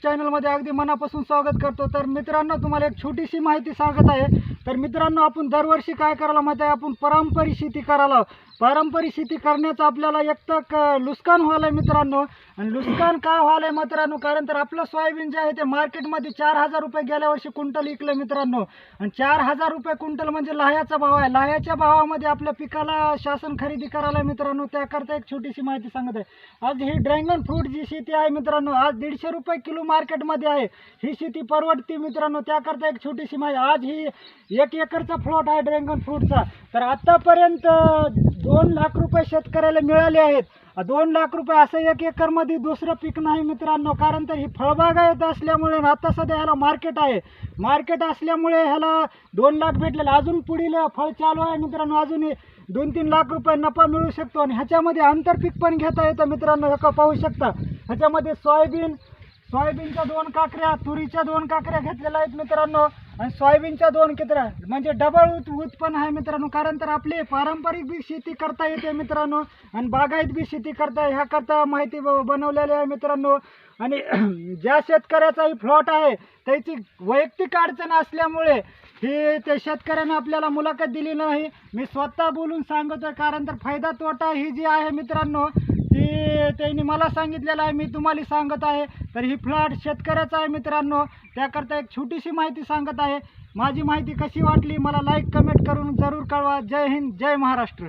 चॅनलमध्ये अगदी मनापासून स्वागत करतो। तर मित्रांनो, तुम्हाला एक छोटीशी माहिती सांगत आहे। तर मित्रांनो, आपण दरवर्षी काय करायला माहिती आहे, आपण पारंपरिक शेती करायला। पारंपरिक शेती करण्याचं आपल्याला एक तर नुकसान व्हायला मित्रांनो। आणि नुकसान काय व्हायला मित्रांनो, कारण तर आपलं सोयाबीन जे आहे ते मार्केटमध्ये 4000 रुपये गेल्या वर्षी क्विंटल विकलं मित्रांनो। आणि 4000 रुपये क्विंटल म्हणजे लाह्याचा भाव आहे। लाह्याच्या भावामध्ये आपल्या पिकाला शासन खरेदी करायला मित्रांनो। त्याकरता एक छोटीशी माहिती सांगत आहे। आज ही ड्रॅगन फ्रूट जी शेती आहे मित्रांनो, आज 150 रुपये किलो मार्केटमध्ये आहे। ही शेती परवडते मित्रांनो। त्याकरता एक छोटीशी माहिती, आज ही 1 एकरचा प्लॉट आहे ड्रॅगन फ्रूटचा। तर आतापर्यंत 2 लाख रुपये शेतकऱ्याला मिळाले आहेत। 2 लाख रुपये असं 1 एकरमध्ये दुसरं पीक नाही मित्रांनो। कारण तर ही फळबागायत असल्यामुळे आता सध्या ह्याला मार्केट आहे। मार्केट असल्यामुळे ह्याला 2 लाख भेटलेलं, अजून पुढील फळ चालू आहे मित्रांनो। अजून 2-3 लाख रुपये नफा मिळू शकतो। आणि ह्याच्यामध्ये आंतरपीक पण घेता येतं मित्रांनो। हे पाहू शकता, ह्याच्यामध्ये सोयाबीनच्या 2 काकऱ्या, तुरीच्या 2 काकऱ्या घेतलेल्या आहेत मित्रांनो। आणि सोयाबीनच्या 2 काकऱ्या म्हणजे डबल उत्पन्न आहे मित्रांनो। कारण तर आपली पारंपरिक बी शेती करता येते मित्रांनो, आणि बागायत बी शेती करता, ह्या करता माहिती बनवलेली आहे मित्रांनो। आणि ज्या शेतकऱ्याचा ही प्लॉट आहे त्याची वैयक्तिक अडचण असल्यामुळे ही त्या शेतकऱ्याने आपल्याला मुलाखत दिली नाही। मी स्वतः बोलून सांगतोय। कारण तर फायदा तोटा ही जी आहे मित्रांनो, ती त्यांनी मला सांगितलेलं आहे, मी तुम्हाला सांगत आहे। तर ही प्लॉट शेतकऱ्याचा आहे मित्रांनो। त्याकरता एक छोटीशी माहिती सांगत आहे। माझी माहिती कशी वाटली मला लाईक कमेंट करून जरूर कळवा। जय हिंद, जय महाराष्ट्र।